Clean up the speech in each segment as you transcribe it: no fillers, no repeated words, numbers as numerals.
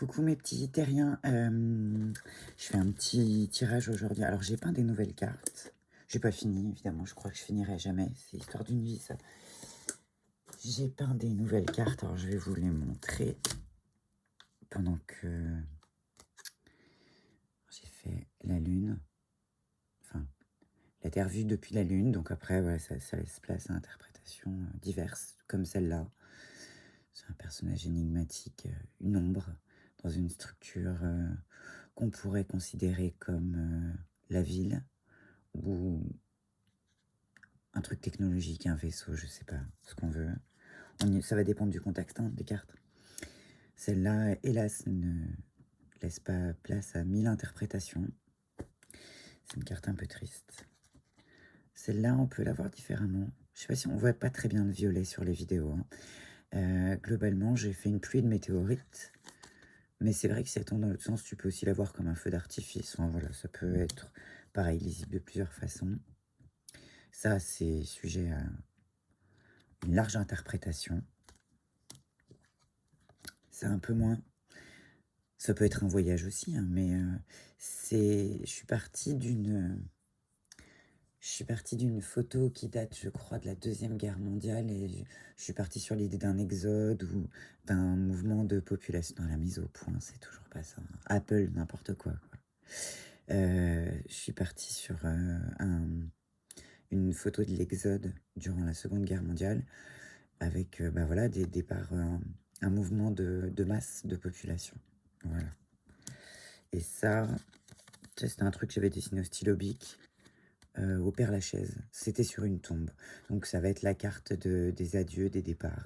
Coucou mes petits terriens, je fais un petit tirage aujourd'hui. Alors j'ai peint des nouvelles cartes. J'ai pas fini évidemment, je crois que je finirai jamais, c'est l'histoire d'une vie ça. J'ai peint des nouvelles cartes, alors je vais vous les montrer pendant que j'ai fait la lune, enfin la Terre vue depuis la lune, donc après ouais, ça laisse place à interprétations diverses comme celle-là. C'est un personnage énigmatique, une ombre dans une structure qu'on pourrait considérer comme la ville ou un truc technologique, un vaisseau, je sais pas ce qu'on veut. Ça va dépendre du contexte hein, des cartes. Celle-là, hélas, ne laisse pas place à 1000 interprétations. C'est une carte un peu triste. Celle-là, on peut la voir différemment. Je sais pas si on voit pas très bien le violet sur les vidéos. Hein. Globalement, j'ai fait une pluie de météorites. Mais c'est vrai que si elle tombe dans l'autre sens, tu peux aussi la voir comme un feu d'artifice. Enfin, voilà, ça peut être pareil, lisible de plusieurs façons. Ça, c'est sujet à une large interprétation. C'est un peu moins. Ça peut être un voyage aussi, hein, mais je suis partie d'une photo qui date, je crois, de la Deuxième Guerre mondiale et je suis partie sur l'idée d'un exode ou d'un mouvement de population. Non, la mise au point, c'est toujours pas ça. Apple, n'importe quoi. Je suis partie sur une photo de l'exode durant la Seconde Guerre mondiale avec bah voilà, des départs, un mouvement de masse de population. Voilà. Et ça, c'était un truc que j'avais dessiné au stylo bic au Père-Lachaise. C'était sur une tombe. Donc ça va être la carte des adieux, des départs,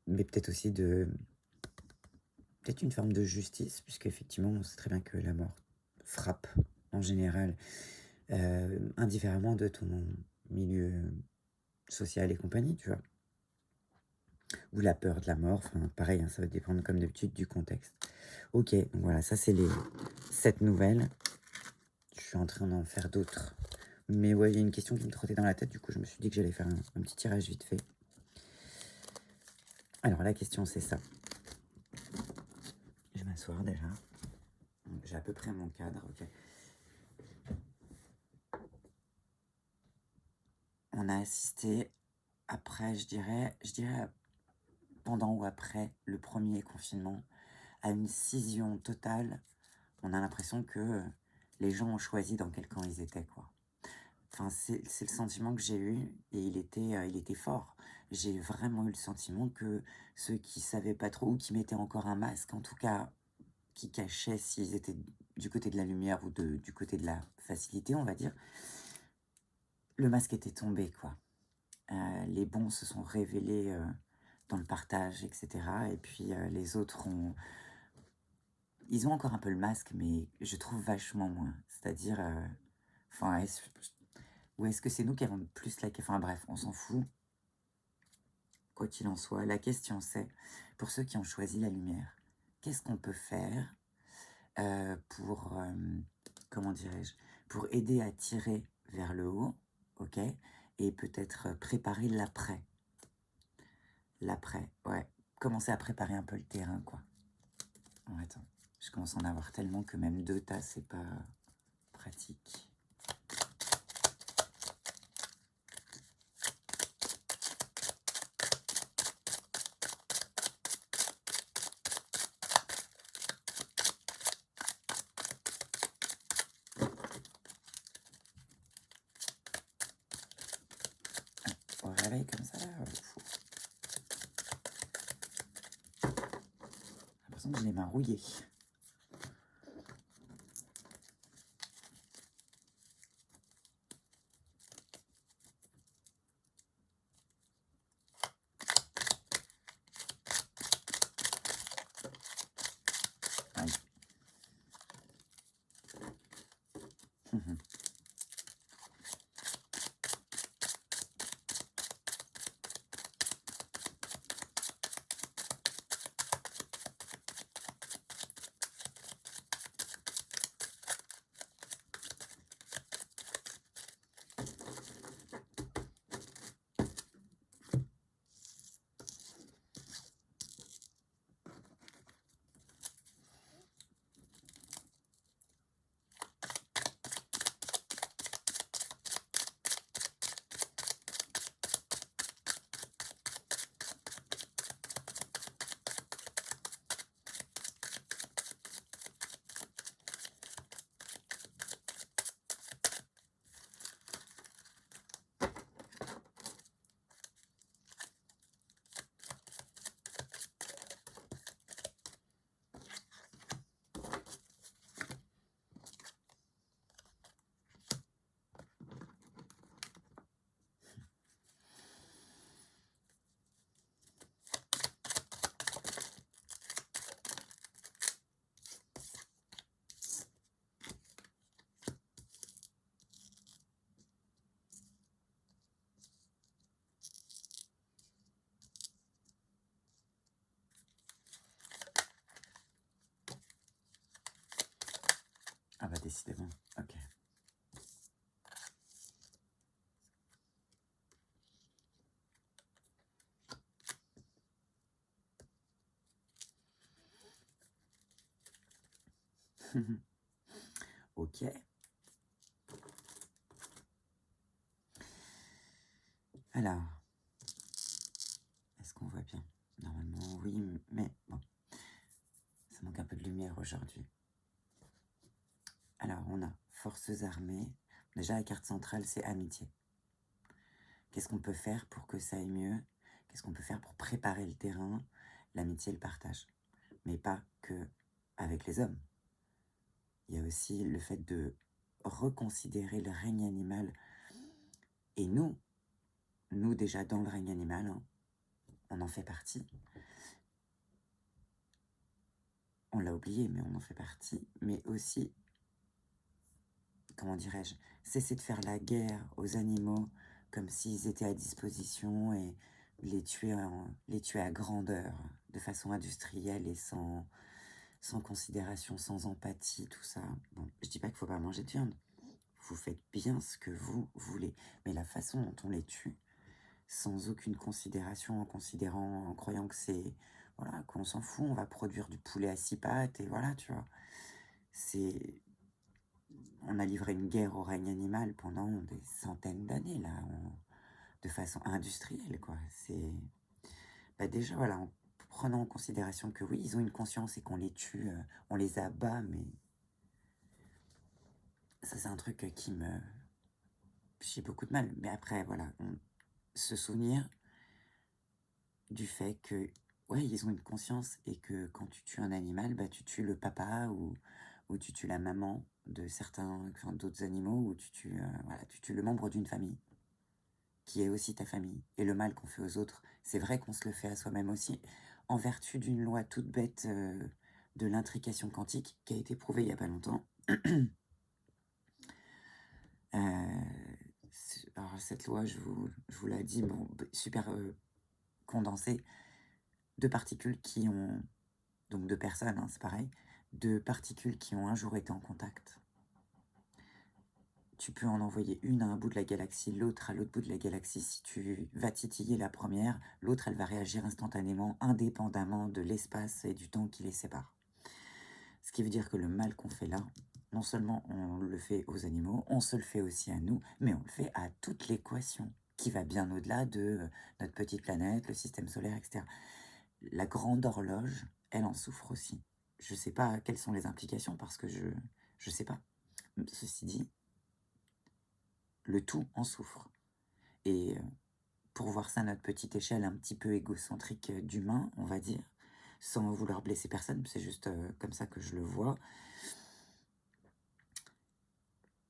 mais peut-être aussi peut-être une forme de justice, puisque effectivement, on sait très bien que la mort frappe en général, indifféremment de ton milieu social et compagnie, tu vois. Ou la peur de la mort, enfin pareil, hein, ça va dépendre comme d'habitude du contexte. Ok, donc voilà, ça c'est les 7 nouvelles. Je suis en train d'en faire d'autres. Mais ouais, il y a une question qui me trottait dans la tête, du coup je me suis dit que j'allais faire un petit tirage vite fait. Alors la question c'est ça. Je vais m'asseoir déjà. J'ai à peu près mon cadre, ok. On a assisté après, je dirais pendant ou après le premier confinement, à une scission totale. On a l'impression que les gens ont choisi dans quel camp ils étaient, quoi. Enfin, c'est le sentiment que j'ai eu et il était fort. J'ai vraiment eu le sentiment que ceux qui savaient pas trop ou qui mettaient encore un masque, en tout cas, qui cachaient s'ils étaient du côté de la lumière ou du côté de la facilité, on va dire, le masque était tombé, quoi. Les bons se sont révélés dans le partage, etc. Et puis les autres ils ont encore un peu le masque, mais je trouve vachement moins. C'est-à-dire, enfin, ou est-ce que c'est nous qui avons plus la... Enfin bref, on s'en fout. Quoi qu'il en soit, la question c'est, pour ceux qui ont choisi la lumière, qu'est-ce qu'on peut faire pour, comment dirais-je, pour aider à tirer vers le haut, ok, et peut-être préparer l'après. L'après, ouais. Commencer à préparer un peu le terrain, quoi. Oh, attends, je commence à en avoir tellement que même 2 tasses, c'est pas pratique. Au réveil comme ça, là, j'ai l'impression que j'ai les mains rouillées. Aïe. Ah bah décidément, ok. Ok. Alors, est-ce qu'on voit bien? Normalement, oui, mais bon, ça manque un peu de lumière aujourd'hui. Alors, on a forces armées. Déjà, la carte centrale, c'est amitié. Qu'est-ce qu'on peut faire pour que ça aille mieux? Qu'est-ce qu'on peut faire pour préparer le terrain? L'amitié et le partage. Mais pas que avec les hommes. Il y a aussi le fait de reconsidérer le règne animal. Et nous déjà dans le règne animal, hein, on en fait partie. On l'a oublié, mais on en fait partie. Mais aussi, comment dirais-je, cesser de faire la guerre aux animaux comme s'ils étaient à disposition et les tuer à grandeur, de façon industrielle et sans considération, sans empathie, tout ça. Bon, je dis pas qu'il faut pas manger de viande. Vous faites bien ce que vous voulez. Mais la façon dont on les tue, sans aucune considération, en croyant que c'est, voilà, qu'on s'en fout, on va produire du poulet à 6 pattes, et voilà, tu vois. On a livré une guerre au règne animal pendant des centaines d'années, là, de façon industrielle, quoi. Bah déjà, voilà, en prenant en considération que oui, ils ont une conscience et qu'on les tue, on les abat, mais ça, c'est un truc qui me... J'ai beaucoup de mal. Mais après, voilà, se souvenir du fait que, ouais, ils ont une conscience et que quand tu tues un animal, bah, tu tues le papa ou tu tues la maman de d'autres animaux, ou voilà, tu tues le membre d'une famille qui est aussi ta famille. Et le mal qu'on fait aux autres, c'est vrai qu'on se le fait à soi-même aussi, en vertu d'une loi toute bête de l'intrication quantique qui a été prouvée il n'y a pas longtemps. Alors cette loi, je vous la dis, bon, super condensée, deux particules qui ont, donc deux personnes, hein, c'est pareil, deux particules qui ont un jour été en contact. Tu peux en envoyer une à un bout de la galaxie, l'autre à l'autre bout de la galaxie. Si tu vas titiller la première, l'autre, elle va réagir instantanément, indépendamment de l'espace et du temps qui les sépare. Ce qui veut dire que le mal qu'on fait là, non seulement on le fait aux animaux, on se le fait aussi à nous, mais on le fait à toute l'équation, qui va bien au-delà de notre petite planète, le système solaire, etc. La grande horloge, elle en souffre aussi. Je ne sais pas quelles sont les implications, parce que je ne sais pas. Ceci dit, le tout en souffre. Et pour voir ça à notre petite échelle un petit peu égocentrique d'humain, on va dire, sans vouloir blesser personne, c'est juste comme ça que je le vois.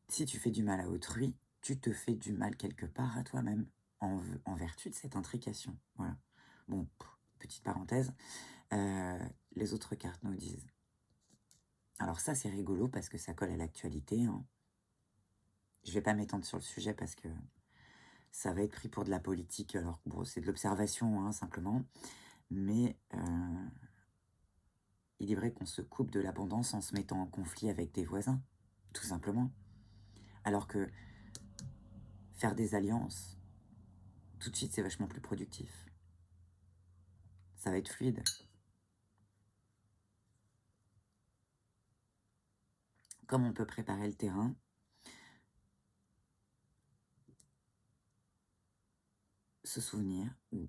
Si tu fais du mal à autrui, tu te fais du mal quelque part à toi-même, en vertu de cette intrication. Voilà. Bon, petite parenthèse, les autres cartes nous disent. Alors ça, c'est rigolo parce que ça colle à l'actualité, hein. Je vais pas m'étendre sur le sujet parce que ça va être pris pour de la politique, alors bon, c'est de l'observation, hein, simplement. Mais il est vrai qu'on se coupe de l'abondance en se mettant en conflit avec des voisins, tout simplement. Alors que faire des alliances, tout de suite, c'est vachement plus productif. Ça va être fluide. Comme on peut préparer le terrain, se souvenir, ou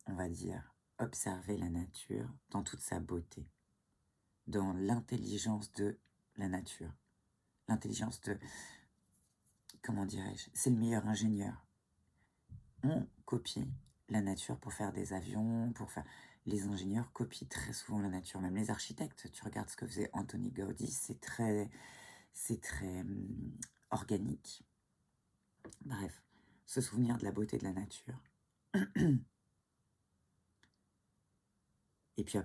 on va dire observer la nature dans toute sa beauté, dans l'intelligence de la nature. L'intelligence de, comment dirais-je, c'est le meilleur ingénieur. On copie la nature pour faire des avions, Les ingénieurs copient très souvent la nature, même les architectes. Tu regardes ce que faisait Antoni Gaudí, c'est très organique. Bref, se souvenir de la beauté de la nature. Et puis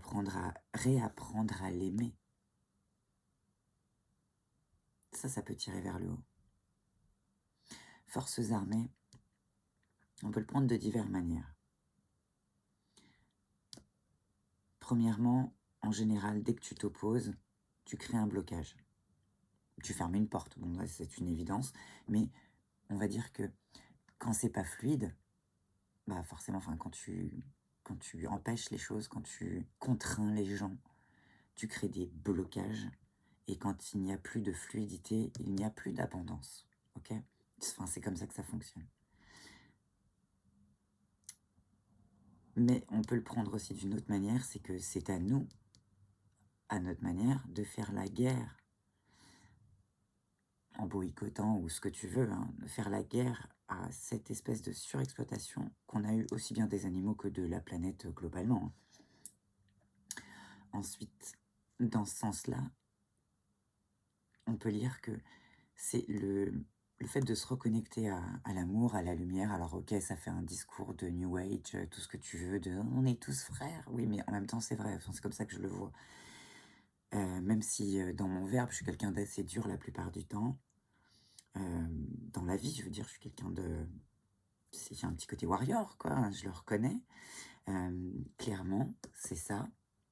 réapprendre à l'aimer. Ça peut tirer vers le haut. Forces armées, on peut le prendre de diverses manières. Premièrement, en général, dès que tu t'opposes, tu crées un blocage. tu fermes une porte. Bon, là, c'est une évidence. Mais on va dire que quand c'est pas fluide, bah forcément, enfin, quand tu empêches les choses, quand tu contrains les gens, tu crées des blocages. Et quand il n'y a plus de fluidité, il n'y a plus d'abondance. Ok? Enfin, c'est comme ça que ça fonctionne. Mais on peut le prendre aussi d'une autre manière, c'est que c'est à nous, à notre manière, de faire la guerre en boycottant ou ce que tu veux, hein, de faire la guerre à cette espèce de surexploitation qu'on a eu aussi bien des animaux que de la planète globalement, hein. Ensuite, dans ce sens-là, on peut lire que c'est le fait de se reconnecter à l'amour, à la lumière. Alors ok, ça fait un discours de New Age, tout ce que tu veux, de on est tous frères. Oui, mais en même temps, c'est vrai. Enfin, c'est comme ça que je le vois. Même si dans mon verbe, je suis quelqu'un d'assez dur la plupart du temps. Dans la vie, je veux dire, je suis quelqu'un de... J'ai un petit côté warrior, quoi, hein, je le reconnais. Clairement, c'est ça.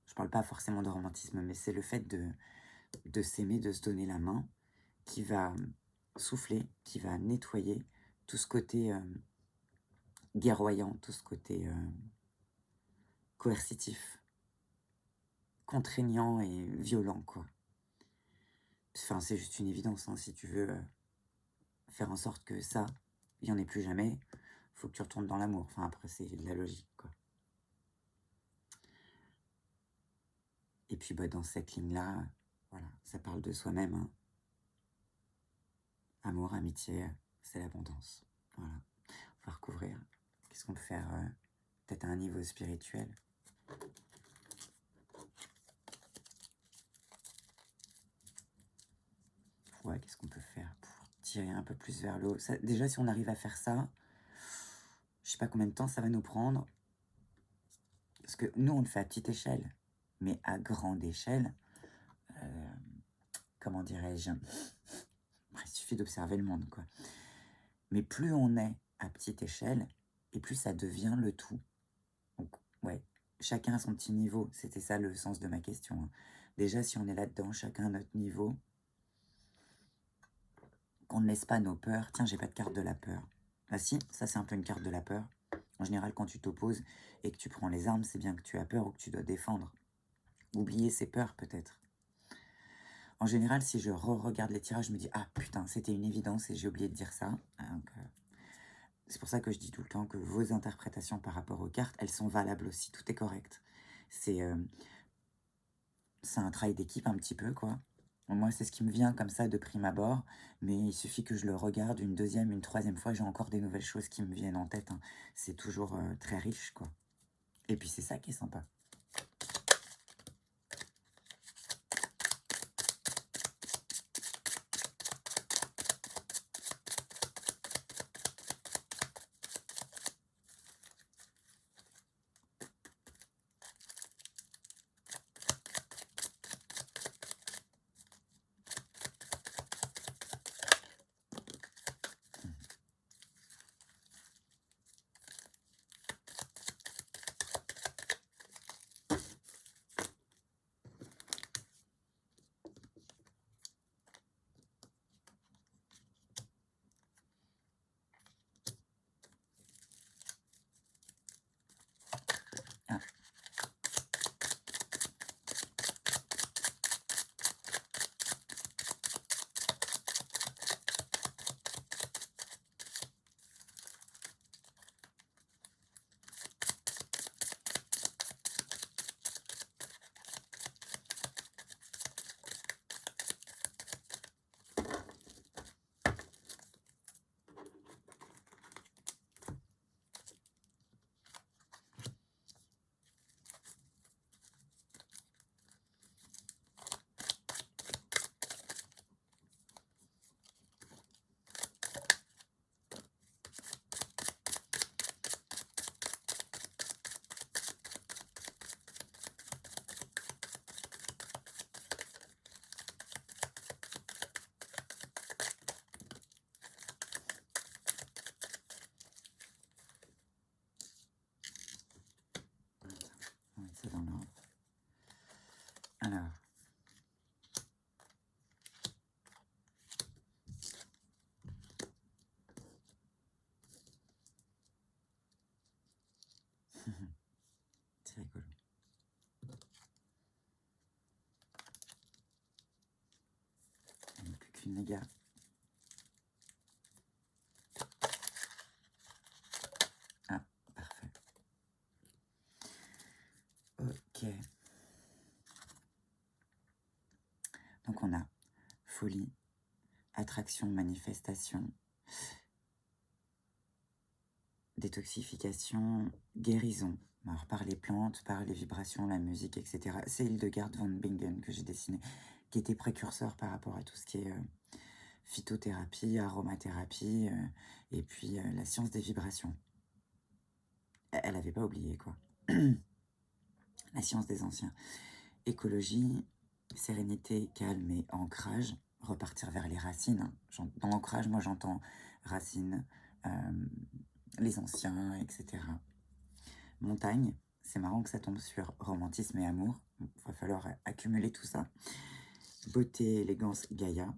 Je parle pas forcément de romantisme, mais c'est le fait de s'aimer, de se donner la main, qui va souffler, qui va nettoyer tout ce côté guerroyant, tout ce côté coercitif, contraignant et violent, quoi. Enfin, c'est juste une évidence, hein, si tu veux faire en sorte que ça, il n'y en ait plus jamais, faut que tu retournes dans l'amour. Enfin, après, c'est de la logique, quoi. Et puis, bah, dans cette ligne-là, voilà, ça parle de soi-même, hein. Amour, amitié, c'est l'abondance. Voilà. On va recouvrir. Qu'est-ce qu'on peut faire peut-être à un niveau spirituel? Ouais, qu'est-ce qu'on peut faire pour tirer un peu plus vers le haut? Déjà, si on arrive à faire ça, je sais pas combien de temps ça va nous prendre. Parce que nous, on le fait à petite échelle. Mais à grande échelle, comment dirais-je? Il suffit d'observer le monde, quoi. Mais plus on est à petite échelle, et plus ça devient le tout. Donc, ouais, chacun à son petit niveau. C'était ça le sens de ma question, hein. Déjà, si on est là-dedans, chacun à notre niveau, qu'on ne laisse pas nos peurs. Tiens, j'ai pas de carte de la peur. Ah si, ça c'est un peu une carte de la peur. En général, quand tu t'opposes et que tu prends les armes, c'est bien que tu as peur ou que tu dois défendre. Oublier ses peurs, peut-être. En général, si je regarde les tirages, je me dis « Ah putain, c'était une évidence et j'ai oublié de dire ça. » Donc, c'est pour ça que je dis tout le temps que vos interprétations par rapport aux cartes, elles sont valables aussi. Tout est correct. C'est un travail d'équipe un petit peu, quoi. Moi, c'est ce qui me vient comme ça de prime abord, mais il suffit que je le regarde une deuxième, une troisième fois, j'ai encore des nouvelles choses qui me viennent en tête, hein. C'est toujours très riche, quoi. Et puis c'est ça qui est sympa. machine, les gars. Ah, parfait. Ok. Donc on a folie, attraction, manifestation, détoxification, guérison. Alors par les plantes, par les vibrations, la musique, etc. C'est Hildegard von Bingen que j'ai dessiné, qui était précurseur par rapport à tout ce qui est phytothérapie, aromathérapie, et puis la science des vibrations. Elle n'avait pas oublié, quoi. La science des anciens. Écologie, sérénité, calme et ancrage. Repartir vers les racines. Hein. Dans l'ancrage, moi j'entends racines, les anciens, etc. Montagne, c'est marrant que ça tombe sur romantisme et amour. Il va falloir accumuler tout ça. Beauté, élégance, Gaïa.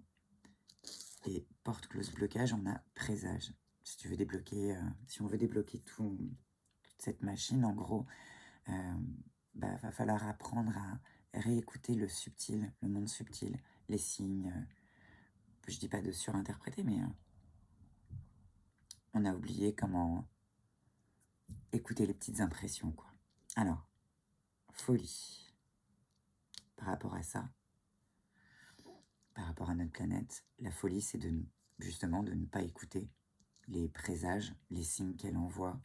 Et porte close blocage, on a présage. Si tu veux débloquer, si on veut débloquer toute cette machine, en gros, va falloir apprendre à réécouter le subtil, le monde subtil, les signes. Je dis pas de surinterpréter, mais on a oublié comment écouter les petites impressions, quoi. Alors, folie. Par rapport à ça, par rapport à notre planète, la folie, c'est justement de ne pas écouter les présages, les signes qu'elle envoie.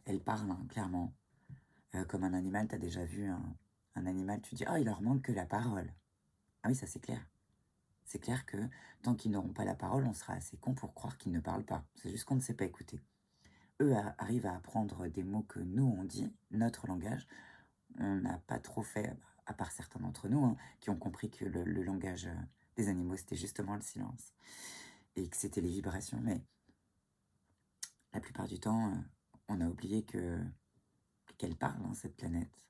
Elle parle, hein, clairement. Comme un animal, tu as déjà vu un animal, tu dis « Oh, il leur manque que la parole ». Ah oui, ça c'est clair. C'est clair que tant qu'ils n'auront pas la parole, on sera assez con pour croire qu'ils ne parlent pas. C'est juste qu'on ne sait pas écouter. Eux arrivent à apprendre des mots que nous on dit, notre langage. On n'a pas trop fait, à part certains d'entre nous, hein, qui ont compris que le langage des animaux, c'était justement le silence. Et que c'était les vibrations. Mais la plupart du temps, on a oublié qu'elle parle, hein, cette planète.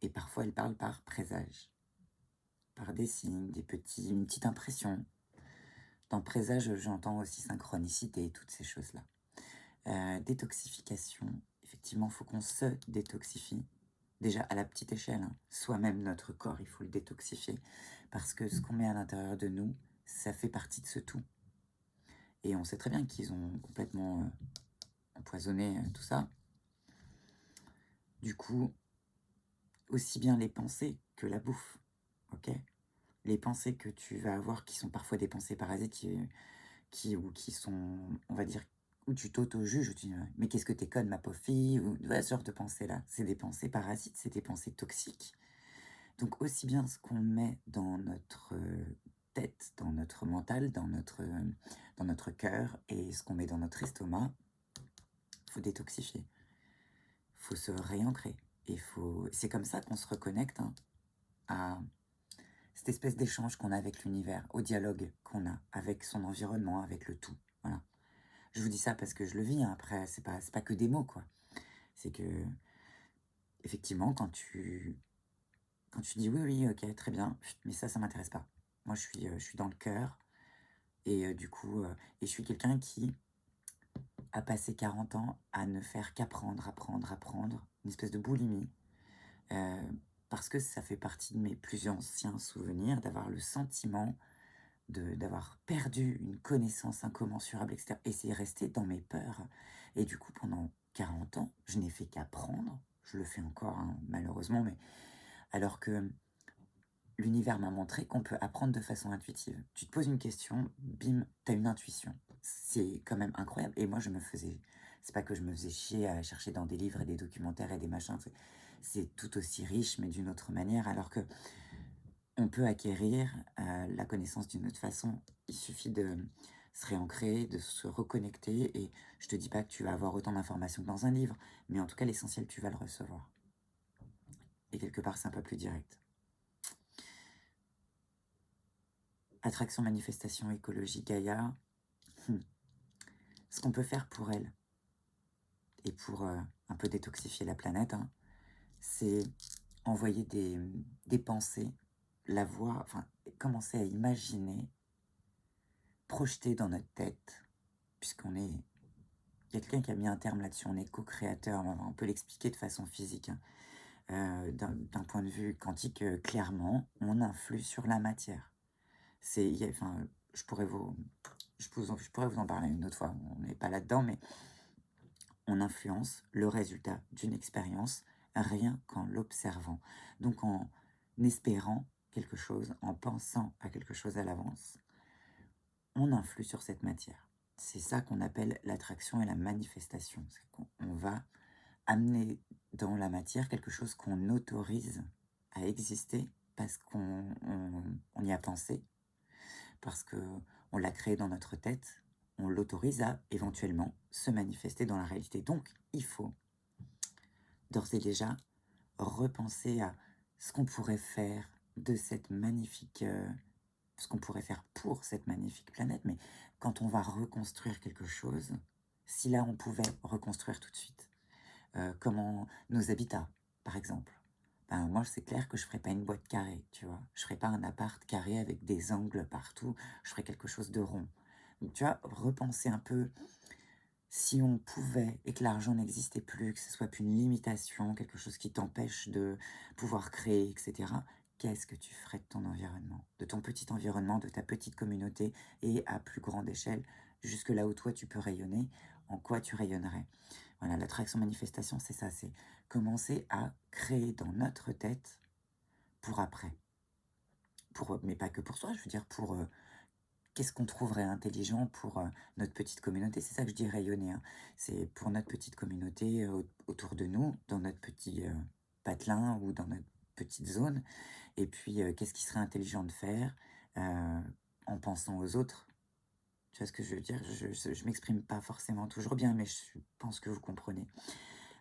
Et parfois, elle parle par présage. Par des signes, une petite impression. Dans présage, j'entends aussi synchronicité et toutes ces choses-là. Détoxification. Effectivement, il faut qu'on se détoxifie. Déjà à la petite échelle, hein. Soi-même, notre corps, il faut le détoxifier. Parce que ce qu'on met à l'intérieur de nous, ça fait partie de ce tout. Et on sait très bien qu'ils ont complètement empoisonné tout ça. Du coup, aussi bien les pensées que la bouffe. Ok ? Les pensées que tu vas avoir, qui sont parfois des pensées parasites, qui sont, on va dire, où tu t'auto-juges, où tu dis « Mais qu'est-ce que t'es conne, ma pauvre fille ?» ou ce genre de pensées-là. C'est des pensées parasites, c'est des pensées toxiques. Donc aussi bien ce qu'on met dans notre tête, dans notre mental, dans notre cœur, et ce qu'on met dans notre estomac, il faut détoxifier. Il faut se réancrer. C'est comme ça qu'on se reconnecte, hein, à cette espèce d'échange qu'on a avec l'univers, au dialogue qu'on a avec son environnement, avec le tout. Voilà. Je vous dis ça parce que je le vis, hein. Après, c'est pas que des mots, quoi. C'est que, effectivement, quand tu dis oui, ok, très bien, mais ça m'intéresse pas. Moi, je suis dans le cœur, et du coup, et je suis quelqu'un qui a passé 40 ans à ne faire qu'apprendre, apprendre, une espèce de boulimie, parce que ça fait partie de mes plus anciens souvenirs, d'avoir le sentiment d'avoir perdu une connaissance incommensurable, etc. Et c'est resté dans mes peurs. Et du coup, pendant 40 ans, je n'ai fait qu'apprendre. Je le fais encore, hein, malheureusement, mais alors que l'univers m'a montré qu'on peut apprendre de façon intuitive. Tu te poses une question, bim, t'as une intuition. C'est quand même incroyable. Et moi, c'est pas que je me faisais chier à chercher dans des livres et des documentaires et des machins. C'est tout aussi riche, mais d'une autre manière, alors que on peut acquérir la connaissance d'une autre façon. Il suffit de se réancrer, de se reconnecter, et je te dis pas que tu vas avoir autant d'informations que dans un livre, mais en tout cas, l'essentiel, tu vas le recevoir. Et quelque part, c'est un peu plus direct. Attraction, manifestation, écologie, Gaïa. Ce qu'on peut faire pour elle, et pour un peu détoxifier la planète, hein, c'est envoyer des pensées, la voix, enfin, commencer à imaginer, projeter dans notre tête, puisqu'on est... Il y a quelqu'un qui a mis un terme là-dessus, on est co-créateur, on peut l'expliquer de façon physique, hein. D'un point de vue quantique, clairement, on influe sur la matière. Enfin, je pourrais vous, je pourrais vous en parler une autre fois, on n'est pas là-dedans, mais on influence le résultat d'une expérience rien qu'en l'observant. Donc en espérant quelque chose, en pensant à quelque chose à l'avance, on influe sur cette matière. C'est ça qu'on appelle l'attraction et la manifestation. C'est qu'on va amener dans la matière quelque chose qu'on autorise à exister parce on y a pensé, parce qu'on l'a créé dans notre tête, on l'autorise à éventuellement se manifester dans la réalité. Donc, il faut d'ores et déjà repenser à ce qu'on pourrait faire de cette magnifique, ce qu'on pourrait faire pour cette magnifique planète. Mais quand on va reconstruire quelque chose, si là on pouvait reconstruire tout de suite, comment nos habitats, par exemple. Ben, moi, c'est clair que je ferais pas une boîte carrée, tu vois. Je ferais pas un appart carré avec des angles partout. Je ferais quelque chose de rond. Donc, tu vois, repenser un peu, si on pouvait et que l'argent n'existait plus, que ce soit plus une limitation, quelque chose qui t'empêche de pouvoir créer, etc., qu'est-ce que tu ferais de ton environnement, de ton petit environnement, de ta petite communauté et à plus grande échelle, jusque là où toi tu peux rayonner, en quoi tu rayonnerais? Voilà, l'attraction manifestation, c'est ça, c'est commencer à créer dans notre tête pour après. Mais pas que pour soi, je veux dire pour qu'est-ce qu'on trouverait intelligent pour notre petite communauté. C'est ça que je dis rayonner, hein. C'est pour notre petite communauté autour de nous, dans notre petit patelin ou dans notre petite zone. Et puis, qu'est-ce qui serait intelligent de faire en pensant aux autres. Tu vois ce que je veux dire? Je m'exprime pas forcément toujours bien, mais je pense que vous comprenez.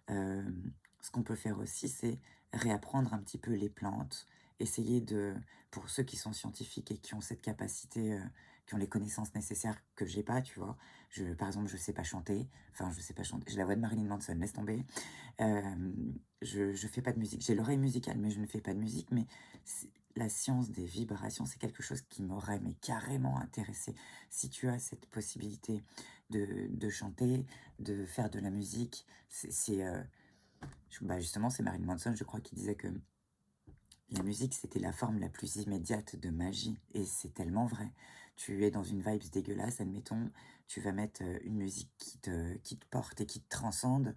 Ce qu'on peut faire aussi, c'est réapprendre un petit peu les plantes, essayer de pour ceux qui sont scientifiques et qui ont cette capacité, qui ont les connaissances nécessaires que j'ai pas, tu vois? Par exemple, je sais pas chanter, enfin, je sais pas chanter, j'ai la voix de Marilyn Manson, laisse tomber. Je fais pas de musique. J'ai l'oreille musicale, mais je ne fais pas de musique, mais la science des vibrations, c'est quelque chose qui m'aurait mais carrément intéressé. Si tu as cette possibilité de chanter, de faire de la musique, justement, c'est Marilyn Manson, je crois, qui disait que la musique, c'était la forme la plus immédiate de magie, et c'est tellement vrai. Tu es dans une vibes dégueulasse, admettons, tu vas mettre une musique qui te porte et qui te transcende,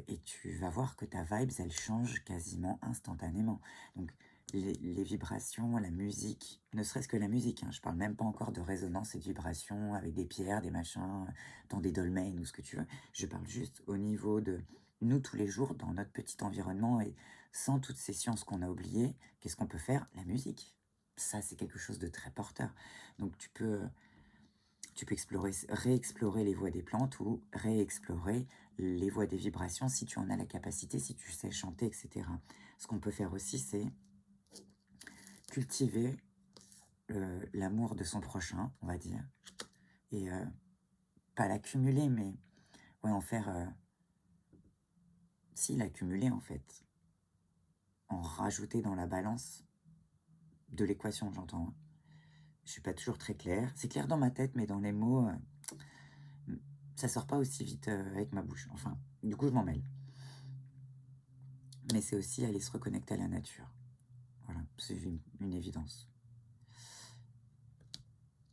et tu vas voir que ta vibes, elle change quasiment instantanément. Donc, les vibrations, la musique, ne serait-ce que la musique, hein, je parle même pas encore de résonance et de vibrations avec des pierres, des machins, dans des dolmens ou ce que tu veux. Je parle juste au niveau de nous tous les jours, dans notre petit environnement, et sans toutes ces sciences qu'on a oubliées, qu'est-ce qu'on peut faire? La musique. Ça, c'est quelque chose de très porteur. Donc tu peux réexplorer les voies des plantes ou réexplorer les voies des vibrations si tu en as la capacité, si tu sais chanter, etc. Ce qu'on peut faire aussi, c'est cultiver l'amour de son prochain, on va dire, et pas l'accumuler, mais ouais, en faire... si, l'accumuler, en fait. En rajouter dans la balance de l'équation, j'entends, hein. Je suis pas toujours très clair. C'est clair dans ma tête, mais dans les mots, ça sort pas aussi vite avec ma bouche. Enfin, du coup, je m'en mêle. Mais c'est aussi aller se reconnecter à la nature. Voilà, c'est une évidence.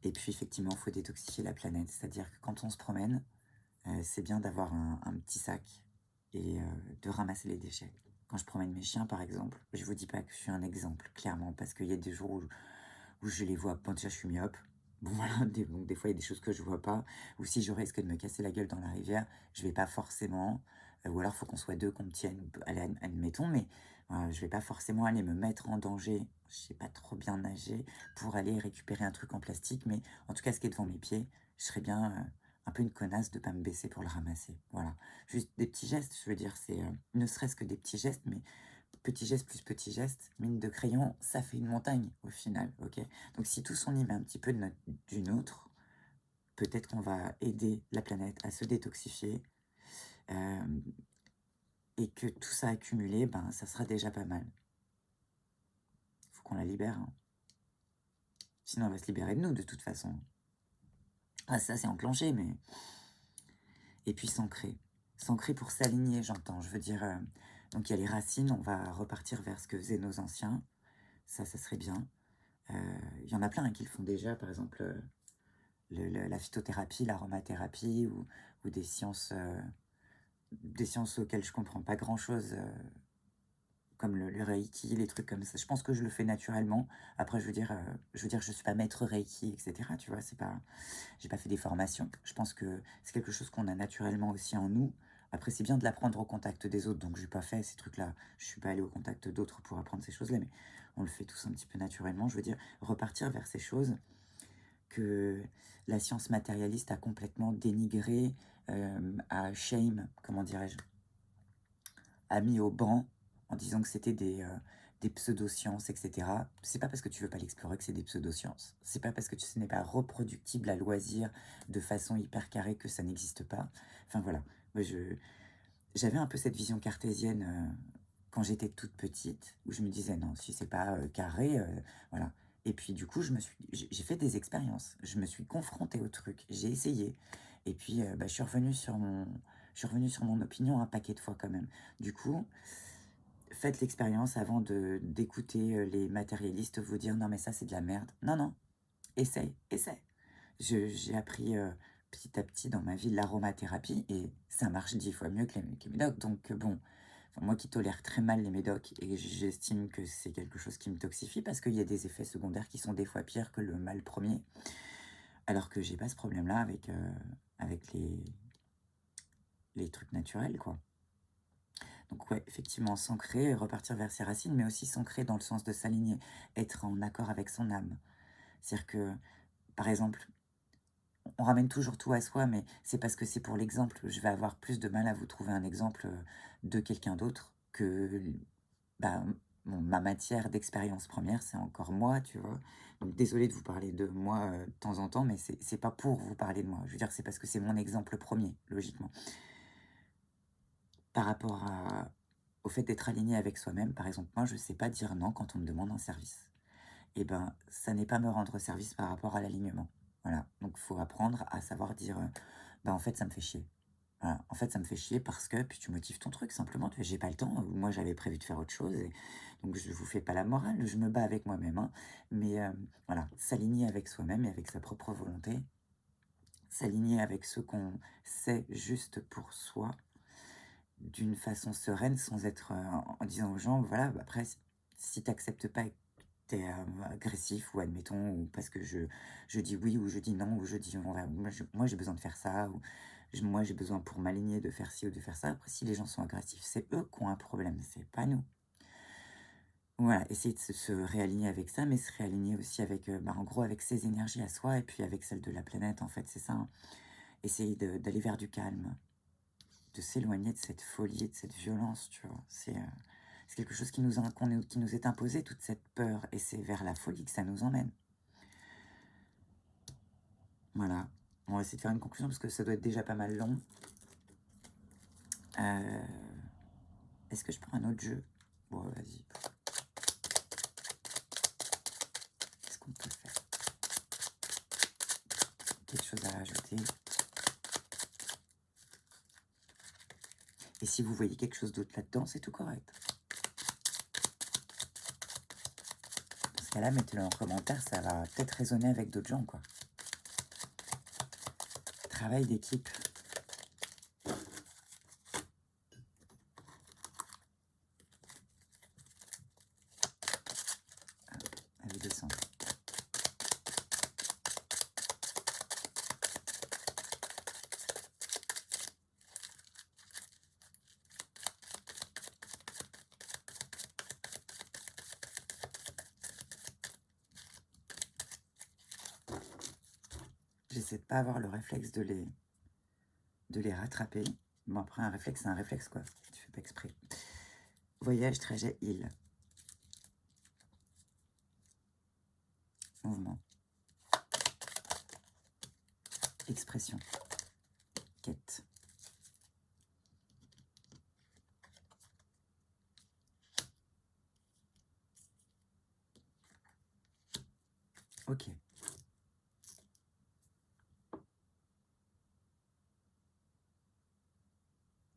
Et puis, effectivement, il faut détoxifier la planète. C'est-à-dire que quand on se promène, c'est bien d'avoir un petit sac et de ramasser les déchets. Quand je promène mes chiens, par exemple, je vous dis pas que je suis un exemple, clairement, parce qu'il y a des jours où je les vois. Bon, déjà, je suis myope. Bon, voilà, donc des fois, il y a des choses que je vois pas. Ou si je risque de me casser la gueule dans la rivière, je vais pas forcément. Ou alors, il faut qu'on soit deux, qu'on me tienne, allez, admettons, mais je vais pas forcément aller me mettre en danger. Je sais pas trop bien nager pour aller récupérer un truc en plastique, mais en tout cas, ce qui est devant mes pieds, je serais bien un peu une connasse de pas me baisser pour le ramasser. Voilà. Juste des petits gestes, je veux dire, c'est ne serait-ce que des petits gestes, mais petit geste plus petit geste, mine de crayon, ça fait une montagne au final, ok? Donc si tous on y met un petit peu du nôtre, peut-être qu'on va aider la planète à se détoxifier, euh, et que tout ça accumulé, ben ça sera déjà pas mal. Faut qu'on la libère, hein. Sinon elle va se libérer de nous de toute façon. Ah ça c'est enclenché, mais... Et puis s'ancrer. S'ancrer pour s'aligner, j'entends. Je veux dire, donc il y a les racines, on va repartir vers ce que faisaient nos anciens. Ça serait bien. Il y en a plein hein, qui le font déjà, par exemple la phytothérapie, l'aromathérapie ou des sciences auxquelles je comprends pas grand-chose, comme le reiki, les trucs comme ça. Je pense que je le fais naturellement. Après, je suis pas maître reiki, etc. Tu vois, c'est pas, j'ai pas fait des formations. Je pense que c'est quelque chose qu'on a naturellement aussi en nous. Après, c'est bien de l'apprendre au contact des autres, donc j'ai pas fait ces trucs-là. Je suis pas allé au contact d'autres pour apprendre ces choses-là, mais on le fait tous un petit peu naturellement. Je veux dire, repartir vers ces choses que la science matérialiste a complètement dénigré, a shame, comment dirais-je, a mis au banc en disant que c'était des pseudosciences, etc. C'est pas parce que tu veux pas l'explorer que c'est des pseudosciences. C'est pas parce que ce n'est pas reproductible à loisir de façon hyper carrée que ça n'existe pas. Enfin voilà, moi j'avais un peu cette vision cartésienne quand j'étais toute petite, où je me disais non, si c'est pas carré, voilà. Et puis du coup, j'ai fait des expériences, je me suis confrontée au truc, j'ai essayé. Et puis je suis revenu sur mon opinion un paquet de fois quand même. Du coup, faites l'expérience avant d'écouter les matérialistes vous dire non mais ça c'est de la merde. Non, non, essaye. J'ai appris petit à petit dans ma vie l'aromathérapie et ça marche 10 fois mieux que les médocs. Donc bon, enfin, moi qui tolère très mal les médocs et j'estime que c'est quelque chose qui me toxifie parce qu'il y a des effets secondaires qui sont des fois pires que le mal premier. Alors que j'ai pas ce problème-là avec les trucs naturels, quoi. Donc ouais, effectivement, s'ancrer, repartir vers ses racines, mais aussi s'ancrer dans le sens de s'aligner, être en accord avec son âme. C'est-à-dire que, par exemple, on ramène toujours tout à soi, mais c'est parce que c'est pour l'exemple. Je vais avoir plus de mal à vous trouver un exemple de quelqu'un d'autre que bah, ma matière d'expérience première, c'est encore moi, tu vois. Donc désolée de vous parler de moi de temps en temps, mais c'est pas pour vous parler de moi. Je veux dire, c'est parce que c'est mon exemple premier, logiquement. Par rapport au fait d'être aligné avec soi-même, par exemple, moi, je sais pas dire non quand on me demande un service. Et ben, ça n'est pas me rendre service par rapport à l'alignement. Voilà. Donc, il faut apprendre à savoir dire, bah, en fait, ça me fait chier. Voilà. En fait, ça me fait chier parce que, puis tu motives ton truc simplement. Tu vois, j'ai pas le temps. Ou moi, j'avais prévu de faire autre chose. Et donc, je vous fais pas la morale. Je me bats avec moi-même. Hein. Mais voilà, s'aligner avec soi-même et avec sa propre volonté. S'aligner avec ce qu'on sait juste pour soi d'une façon sereine sans être en disant aux gens, voilà, bah, après, si tu n'acceptes pas et que tu es agressif ou admettons, ou parce que je dis oui ou je dis non, ou je dis moi j'ai besoin de faire ça, ou moi j'ai besoin pour m'aligner de faire ci ou de faire ça. Après, si les gens sont agressifs, c'est eux qui ont un problème, c'est pas nous. Voilà, essayer de se réaligner avec ça, mais se réaligner aussi avec, bah, en gros, avec ses énergies à soi et puis avec celles de la planète, en fait, c'est ça. Hein. Essayer d'aller vers du calme, de s'éloigner de cette folie et de cette violence, tu vois. C'est quelque chose qui nous est imposé, toute cette peur, et c'est vers la folie que ça nous emmène. Voilà. On va essayer de faire une conclusion parce que ça doit être déjà pas mal long. Euh, Est-ce que je prends un autre jeu? Bon, vas-y. Qu'est-ce qu'on peut faire? Quelque chose à rajouter? Et si vous voyez quelque chose d'autre là-dedans, c'est tout correct. Dans ce cas-là, mettez-le en commentaire, ça va peut-être résonner avec d'autres gens, quoi. Travail d'équipe. Avis de centre. J'essaie de pas avoir le réflexe de les rattraper. Bon, après, un réflexe, c'est un réflexe, quoi. Tu fais pas exprès. Voyage, trajet, île. Mouvement. Expression. Quête. Ok.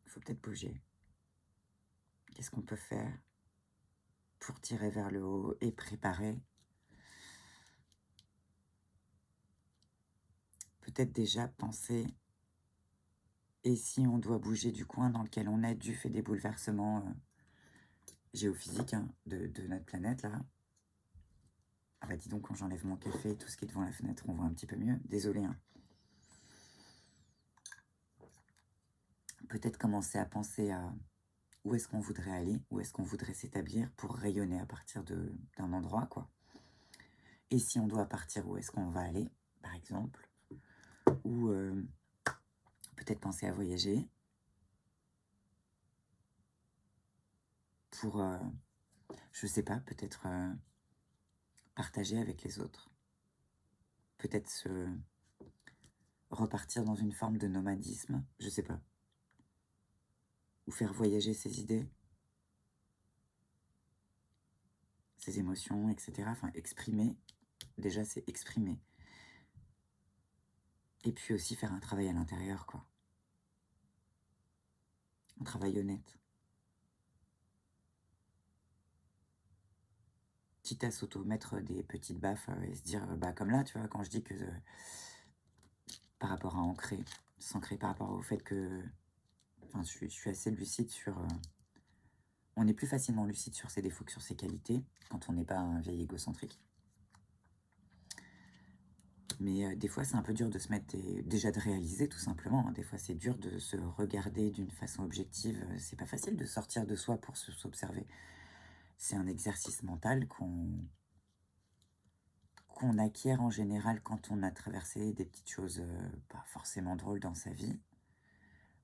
Il faut peut-être bouger. Qu'est-ce qu'on peut faire pour tirer vers le haut et préparer peut-être déjà penser, et si on doit bouger du coin dans lequel on est du fait des bouleversements géophysiques hein, de notre planète là. Ah bah dis donc, quand j'enlève mon café et tout ce qui est devant la fenêtre, on voit un petit peu mieux. Désolée. Hein. Peut-être commencer à penser à où est-ce qu'on voudrait aller, où est-ce qu'on voudrait s'établir pour rayonner à partir d'un endroit, quoi. Et si on doit partir, où est-ce qu'on va aller, par exemple. Ou peut-être penser à voyager pour, je sais pas, peut-être partager avec les autres. Peut-être se repartir dans une forme de nomadisme, je sais pas. Ou faire voyager ses idées, ses émotions, etc. Enfin, exprimer. Déjà, c'est exprimer. Et puis aussi faire un travail à l'intérieur, quoi. Un travail honnête. Quitte à s'auto-mettre des petites baffes et se dire, bah comme là, tu vois, quand je dis que par rapport à s'ancrer par rapport au fait que, enfin, je suis assez lucide sur, on est plus facilement lucide sur ses défauts que sur ses qualités quand on n'est pas un vieil égocentrique. Mais des fois, c'est un peu dur de se mettre, déjà de réaliser tout simplement. Hein. Des fois, c'est dur de se regarder d'une façon objective. C'est pas facile de sortir de soi pour s'observer. C'est un exercice mental qu'on acquiert en général quand on a traversé des petites choses pas forcément drôles dans sa vie.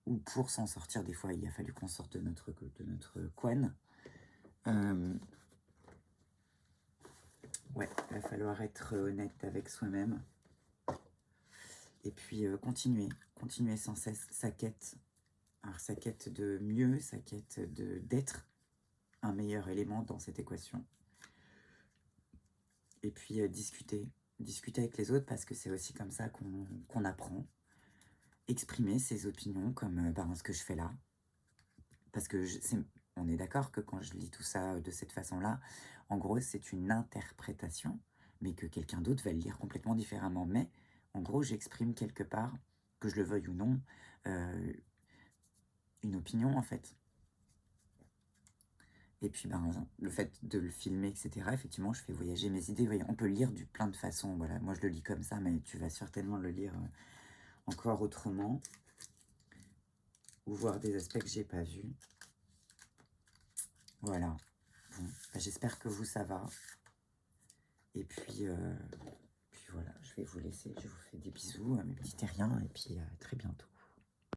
Ou pour s'en sortir, des fois, il a fallu qu'on sorte de notre couenne. Ouais, il va falloir être honnête avec soi-même. Et puis continuer sans cesse sa quête. Alors sa quête de mieux, sa quête d'être un meilleur élément dans cette équation. Et puis discuter avec les autres parce que c'est aussi comme ça qu'on apprend. Exprimer ses opinions comme ce que je fais là. Parce que on est d'accord que quand je lis tout ça de cette façon-là, en gros c'est une interprétation, mais que quelqu'un d'autre va le lire complètement différemment. Mais en gros j'exprime quelque part, que je le veuille ou non, une opinion en fait. Et puis le fait de le filmer, etc., effectivement, je fais voyager mes idées. Voyez, on peut le lire de plein de façons. Voilà. Moi, je le lis comme ça, mais tu vas certainement le lire encore autrement. Ou voir des aspects que j'ai pas vus. Voilà. Bon, j'espère que vous, ça va. Et puis voilà, je vais vous laisser. Je vous fais des bisous, mes petits terriens, et puis à très bientôt.